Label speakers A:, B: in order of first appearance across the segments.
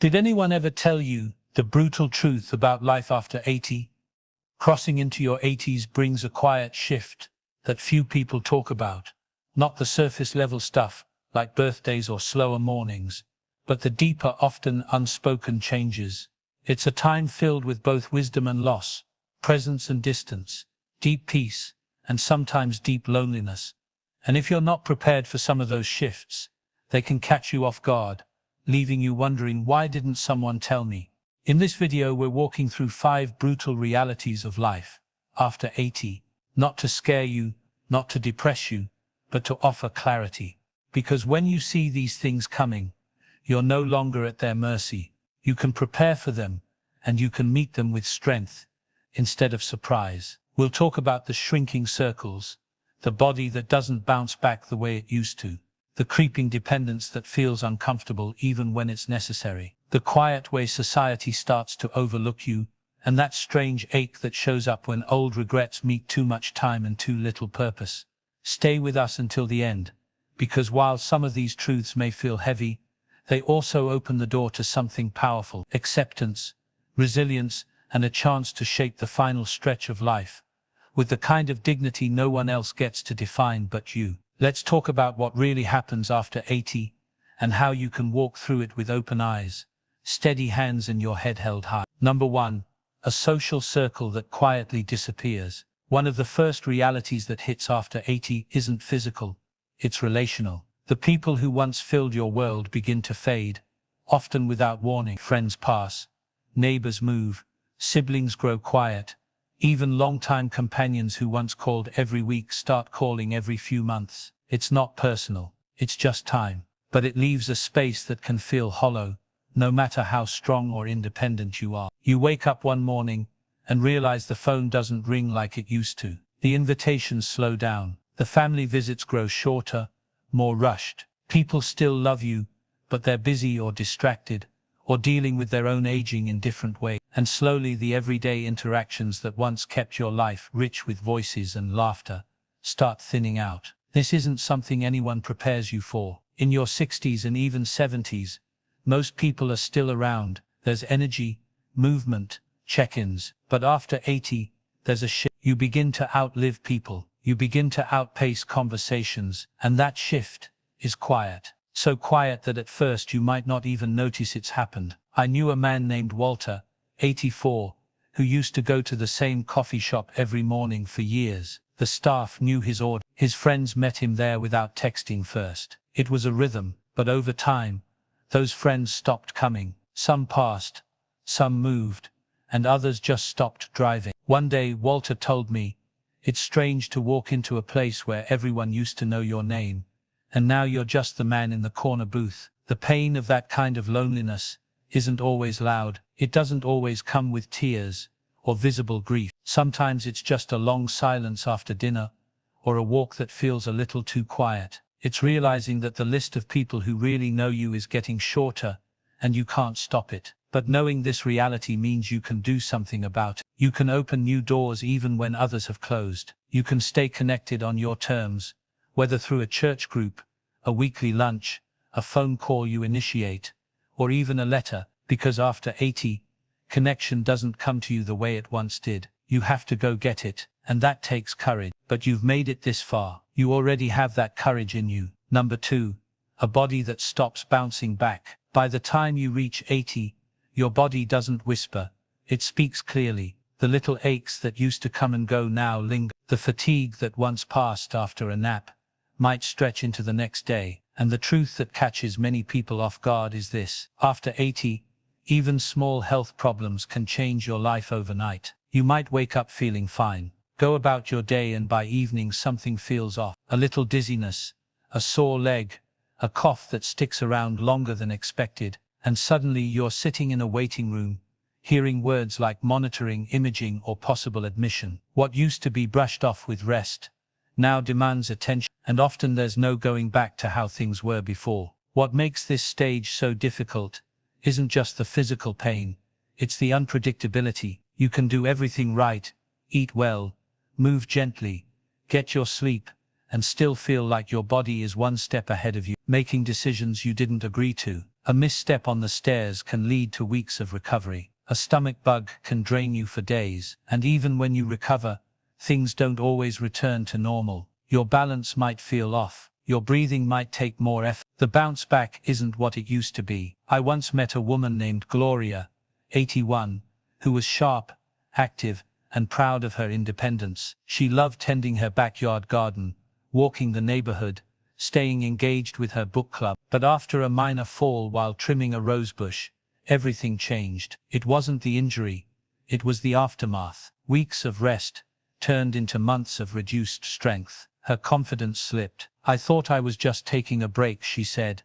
A: Did anyone ever tell you the brutal truth about life after 80? Crossing into your 80s brings a quiet shift that few people talk about. Not the surface level stuff like birthdays or slower mornings, but the deeper, often unspoken changes. It's a time filled with both wisdom and loss, presence and distance, deep peace, and sometimes deep loneliness. And if you're not prepared for some of those shifts, they can catch you off guard, leaving you wondering, why didn't someone tell me? In this video, we're walking through 5 brutal realities of life after 80, not to scare you, not to depress you, but to offer clarity. Because when you see these things coming, you're no longer at their mercy. You can prepare for them, and you can meet them with strength instead of surprise. We'll talk about the shrinking circles, the body that doesn't bounce back the way it used to, the creeping dependence that feels uncomfortable even when it's necessary, the quiet way society starts to overlook you, and that strange ache that shows up when old regrets meet too much time and too little purpose. Stay with us until the end, because while some of these truths may feel heavy, they also open the door to something powerful: acceptance, resilience, and a chance to shape the final stretch of life with the kind of dignity no one else gets to define but you. Let's talk about what really happens after 80 and how you can walk through it with open eyes, steady hands, and your head held high. Number 1. A social circle that quietly disappears. One of the first realities that hits after 80 isn't physical, it's relational. The people who once filled your world begin to fade, often without warning. Friends pass, neighbors move, siblings grow quiet. Even longtime companions who once called every week start calling every few months. It's not personal, it's just time. But it leaves a space that can feel hollow, no matter how strong or independent you are. You wake up one morning and realize the phone doesn't ring like it used to. The invitations slow down. The family visits grow shorter, more rushed. People still love you, but they're busy or distracted, or dealing with their own aging in different ways. And slowly the everyday interactions that once kept your life rich with voices and laughter start thinning out. This isn't something anyone prepares you for. In your 60s and even 70s, most people are still around. There's energy, movement, check-ins. But after 80, there's a shift. You begin to outlive people. You begin to outpace conversations. And that shift is quiet. So quiet that at first you might not even notice it's happened. I knew a man named Walter, 84, who used to go to the same coffee shop every morning for years. The staff knew his order. His friends met him there without texting first. It was a rhythm, but over time, those friends stopped coming. Some passed, some moved, and others just stopped driving. One day, Walter told me, "It's strange to walk into a place where everyone used to know your name, and now you're just the man in the corner booth." The pain of that kind of loneliness isn't always loud. It doesn't always come with tears or visible grief. Sometimes it's just a long silence after dinner, or a walk that feels a little too quiet. It's realizing that the list of people who really know you is getting shorter, and you can't stop it. But knowing this reality means you can do something about it. You can open new doors even when others have closed. You can stay connected on your terms, whether through a church group, a weekly lunch, a phone call you initiate, or even a letter. Because after 80, connection doesn't come to you the way it once did. You have to go get it, and that takes courage. But you've made it this far. You already have that courage in you. Number 2, a body that stops bouncing back. By the time you reach 80, your body doesn't whisper, it speaks clearly. The little aches that used to come and go now linger. The fatigue that once passed after a nap might stretch into the next day. And the truth that catches many people off guard is this: after 80, even small health problems can change your life overnight. You might wake up feeling fine, go about your day, and by evening something feels off. A little dizziness, a sore leg, a cough that sticks around longer than expected, and suddenly you're sitting in a waiting room, hearing words like monitoring, imaging, or possible admission. What used to be brushed off with rest now demands attention, and often there's no going back to how things were before. What makes this stage so difficult isn't just the physical pain, it's the unpredictability. You can do everything right, eat well, move gently, get your sleep, and still feel like your body is one step ahead of you, making decisions you didn't agree to. A misstep on the stairs can lead to weeks of recovery. A stomach bug can drain you for days. And even when you recover, things don't always return to normal. Your balance might feel off. Your breathing might take more effort. The bounce back isn't what it used to be. I once met a woman named Gloria, 81, who was sharp, active, and proud of her independence. She loved tending her backyard garden, walking the neighborhood, staying engaged with her book club. But after a minor fall while trimming a rosebush, everything changed. It wasn't the injury, it was the aftermath. Weeks of rest turned into months of reduced strength. Her confidence slipped. I thought I was just taking a break, she said,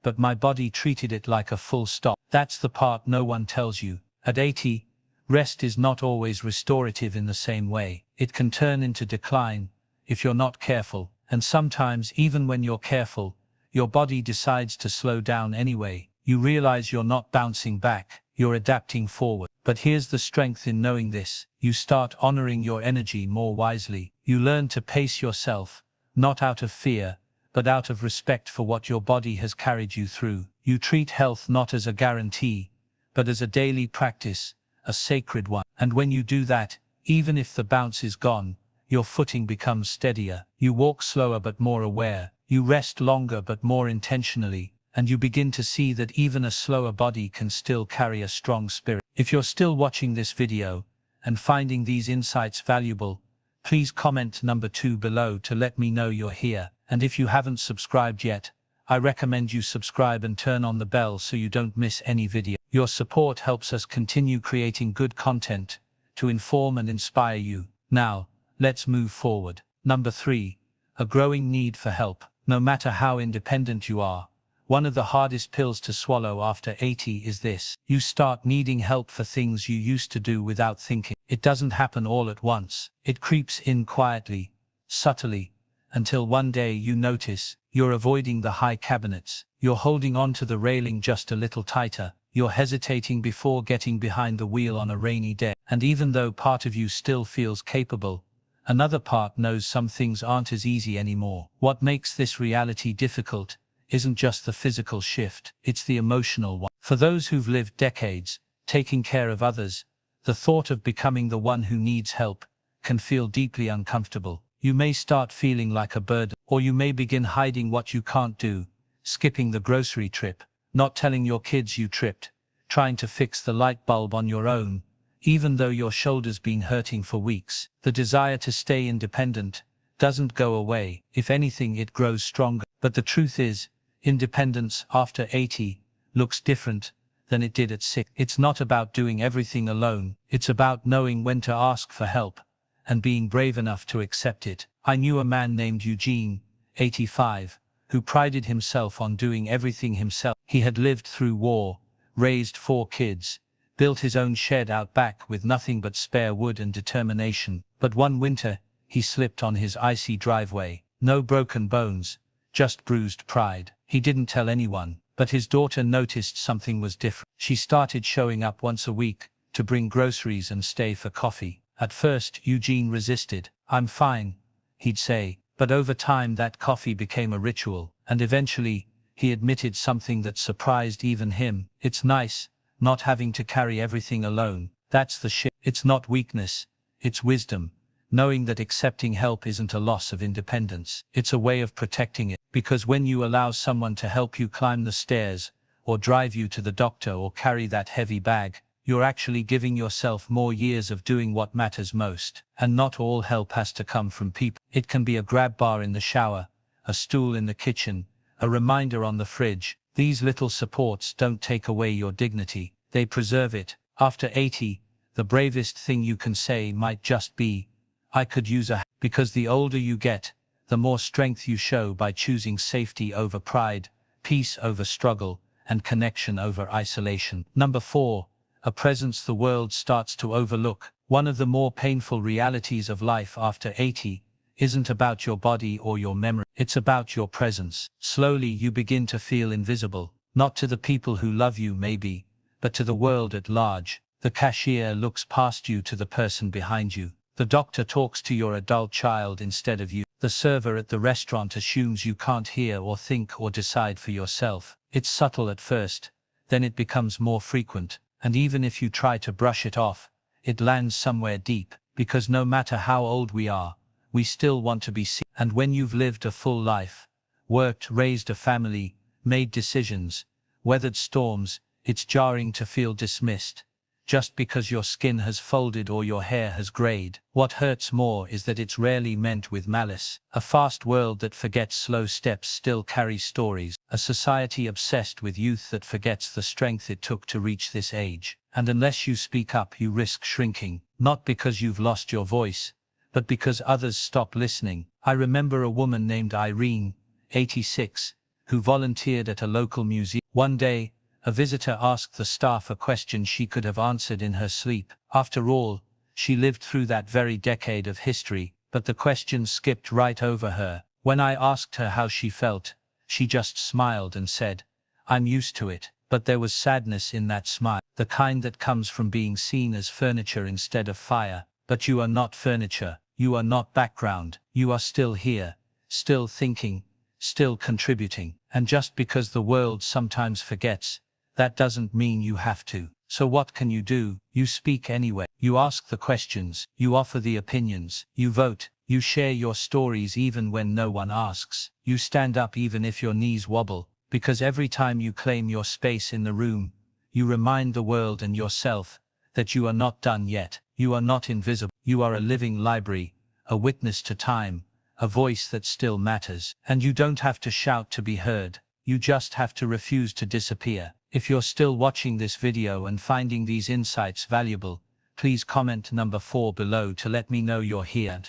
A: but my body treated it like a full stop. That's the part no one tells you. At 80, rest is not always restorative in the same way. It can turn into decline if you're not careful, and sometimes even when you're careful, your body decides to slow down anyway. You realize you're not bouncing back, you're adapting forward. But here's the strength in knowing this. You start honoring your energy more wisely. You learn to pace yourself, not out of fear, but out of respect for what your body has carried you through. You treat health not as a guarantee, but as a daily practice, a sacred one. And when you do that, even if the bounce is gone, your footing becomes steadier. You walk slower but more aware. You rest longer but more intentionally. And you begin to see that even a slower body can still carry a strong spirit. If you're still watching this video and finding these insights valuable, please comment number 2 below to let me know you're here. And if you haven't subscribed yet, I recommend you subscribe and turn on the bell so you don't miss any video. Your support helps us continue creating good content to inform and inspire you. Now, let's move forward. Number 3, a growing need for help. No matter how independent you are, one of the hardest pills to swallow after 80 is this. You start needing help for things you used to do without thinking. It doesn't happen all at once. It creeps in quietly, subtly, until one day you notice you're avoiding the high cabinets. You're holding on to the railing just a little tighter. You're hesitating before getting behind the wheel on a rainy day. And even though part of you still feels capable, another part knows some things aren't as easy anymore. What makes this reality difficult isn't just the physical shift, it's the emotional one. For those who've lived decades, taking care of others, the thought of becoming the one who needs help can feel deeply uncomfortable. You may start feeling like a burden, or you may begin hiding what you can't do, skipping the grocery trip, not telling your kids you tripped, trying to fix the light bulb on your own, even though your shoulder's been hurting for weeks. The desire to stay independent doesn't go away. If anything, it grows stronger. But the truth is, independence after 80 looks different than it did at 6. It's not about doing everything alone. It's about knowing when to ask for help and being brave enough to accept it. I knew a man named Eugene, 85, who prided himself on doing everything himself. He had lived through war, raised 4 kids, built his own shed out back with nothing but spare wood and determination. But one winter, he slipped on his icy driveway. No broken bones, just bruised pride. He didn't tell anyone, but his daughter noticed something was different. She started showing up once a week to bring groceries and stay for coffee. At first, Eugene resisted. "I'm fine," he'd say, but over time that coffee became a ritual, and eventually, he admitted something that surprised even him. "It's nice, not having to carry everything alone." That's the shit. It's not weakness, it's wisdom. Knowing that accepting help isn't a loss of independence, it's a way of protecting it. Because when you allow someone to help you climb the stairs, or drive you to the doctor or carry that heavy bag, you're actually giving yourself more years of doing what matters most. And not all help has to come from people. It can be a grab bar in the shower, a stool in the kitchen, a reminder on the fridge. These little supports don't take away your dignity, they preserve it. After 80, the bravest thing you can say might just be, "I could use a." Because the older you get, the more strength you show by choosing safety over pride, peace over struggle, and connection over isolation. Number 4, a presence the world starts to overlook. One of the more painful realities of life after 80 isn't about your body or your memory, it's about your presence. Slowly you begin to feel invisible, not to the people who love you maybe, but to the world at large. The cashier looks past you to the person behind you. The doctor talks to your adult child instead of you. The server at the restaurant assumes you can't hear or think or decide for yourself. It's subtle at first, then it becomes more frequent, and even if you try to brush it off, it lands somewhere deep, because no matter how old we are, we still want to be seen. And when you've lived a full life, worked, raised a family, made decisions, weathered storms, it's jarring to feel dismissed, just because your skin has folded or your hair has grayed. What hurts more is that it's rarely meant with malice. A fast world that forgets slow steps still carries stories. A society obsessed with youth that forgets the strength it took to reach this age. And unless you speak up, you risk shrinking, not because you've lost your voice, but because others stop listening. I remember a woman named Irene, 86, who volunteered at a local museum. One day, a visitor asked the staff a question she could have answered in her sleep. After all, she lived through that very decade of history, but the question skipped right over her. When I asked her how she felt, she just smiled and said, "I'm used to it." But there was sadness in that smile, the kind that comes from being seen as furniture instead of fire. But you are not furniture, you are not background, you are still here, still thinking, still contributing. And just because the world sometimes forgets, that doesn't mean you have to. So what can you do? You speak anyway. You ask the questions, you offer the opinions, you vote, you share your stories even when no one asks. You stand up even if your knees wobble, because every time you claim your space in the room, you remind the world and yourself that you are not done yet. You are not invisible. You are a living library, a witness to time, a voice that still matters. And you don't have to shout to be heard. You just have to refuse to disappear. If you're still watching this video and finding these insights valuable, please comment number 4 below to let me know you're here.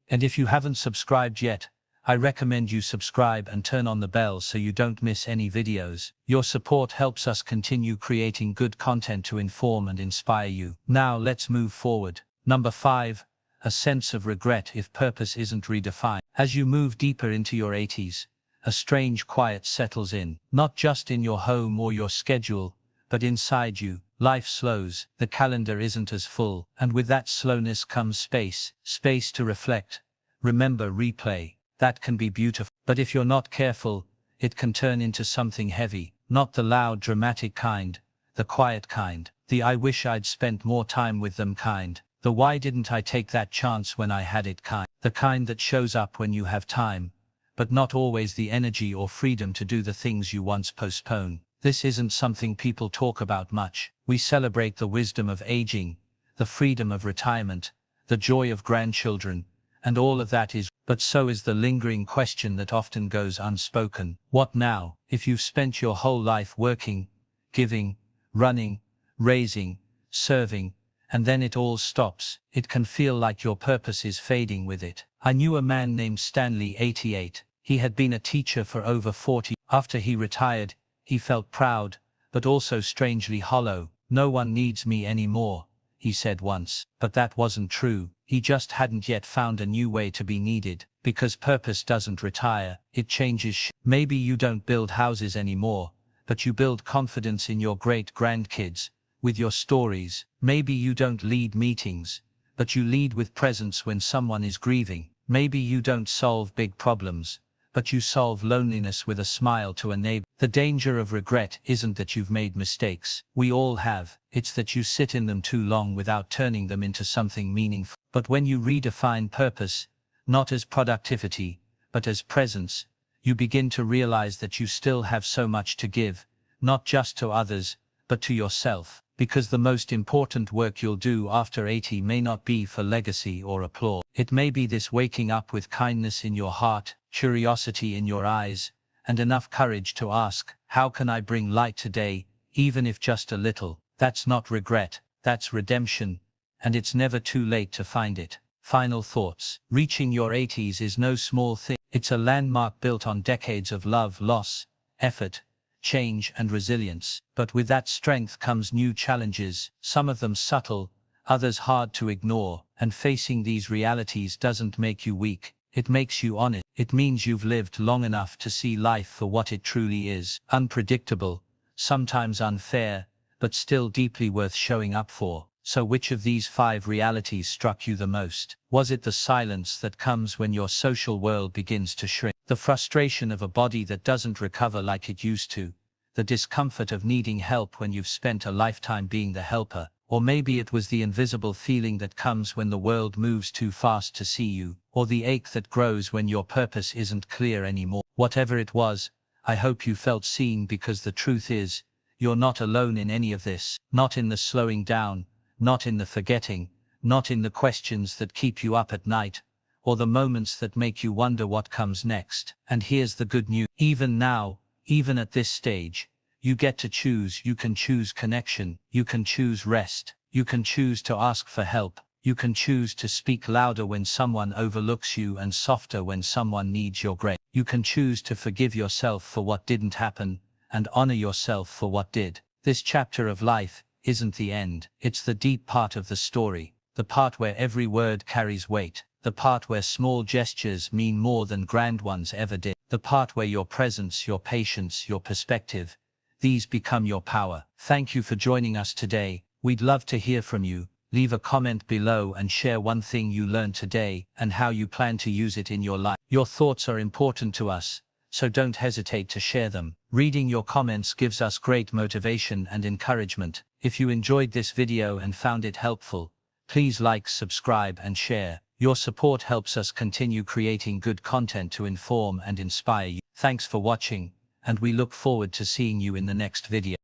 A: And if you haven't subscribed yet, I recommend you subscribe and turn on the bell so you don't miss any videos. Your support helps us continue creating good content to inform and inspire you. Now let's move forward. Number 5, a sense of regret if purpose isn't redefined. As you move deeper into your 80s, a strange quiet settles in, not just in your home or your schedule, but inside you. Life slows, the calendar isn't as full, and with that slowness comes space. Space to reflect, remember, replay. That can be beautiful, but if you're not careful, it can turn into something heavy. Not the loud, dramatic kind, the quiet kind, the "I wish I'd spent more time with them" kind, the "why didn't I take that chance when I had it" kind, the kind that shows up when you have time, but not always the energy or freedom to do the things you once postponed. This isn't something people talk about much. We celebrate the wisdom of aging, the freedom of retirement, the joy of grandchildren, and all of that is, but so is the lingering question that often goes unspoken. What now? If you've spent your whole life working, giving, running, raising, serving, and then it all stops, it can feel like your purpose is fading with it. I knew a man named Stanley, 88. He had been a teacher for over 40. After he retired, he felt proud, but also strangely hollow. "No one needs me anymore," he said once. But that wasn't true. He just hadn't yet found a new way to be needed. Because purpose doesn't retire, it changes. Maybe you don't build houses anymore, but you build confidence in your great-grandkids, with your stories. Maybe you don't lead meetings, but you lead with presence when someone is grieving. Maybe you don't solve big problems, but you solve loneliness with a smile to a neighbor. The danger of regret isn't that you've made mistakes. We all have. It's that you sit in them too long without turning them into something meaningful. But when you redefine purpose, not as productivity, but as presence, you begin to realize that you still have so much to give, not just to others, but to yourself. Because the most important work you'll do after 80 may not be for legacy or applause. It may be this waking up with kindness in your heart, curiosity in your eyes, and enough courage to ask, "How can I bring light today, even if just a little?" That's not regret, that's redemption, and it's never too late to find it. Final thoughts. Reaching your 80s is no small thing. It's a landmark built on decades of love, loss, effort, change, and resilience. But with that strength comes new challenges, some of them subtle, others hard to ignore. And facing these realities doesn't make you weak, it makes you honest. It means you've lived long enough to see life for what it truly is: unpredictable, sometimes unfair, but still deeply worth showing up for. So which of these 5 realities struck you the most? Was it the silence that comes when your social world begins to shrink? The frustration of a body that doesn't recover like it used to? The discomfort of needing help when you've spent a lifetime being the helper? Or maybe it was the invisible feeling that comes when the world moves too fast to see you, or the ache that grows when your purpose isn't clear anymore. Whatever it was, I hope you felt seen, because the truth is, you're not alone in any of this. Not in the slowing down, not in the forgetting, not in the questions that keep you up at night, or the moments that make you wonder what comes next. And here's the good news. Even now, even at this stage, you get to choose. You can choose connection, you can choose rest, you can choose to ask for help, you can choose to speak louder when someone overlooks you and softer when someone needs your grace. You can choose to forgive yourself for what didn't happen, and honor yourself for what did. This chapter of life isn't the end, it's the deep part of the story, the part where every word carries weight, the part where small gestures mean more than grand ones ever did, the part where your presence, your patience, your perspective, these become your power. Thank you for joining us today. We'd love to hear from you. Leave a comment below and share one thing you learned today and how you plan to use it in your life. Your thoughts are important to us, so don't hesitate to share them. Reading your comments gives us great motivation and encouragement. If you enjoyed this video and found it helpful, please like, subscribe, and share. Your support helps us continue creating good content to inform and inspire you. Thanks for watching, and we look forward to seeing you in the next video.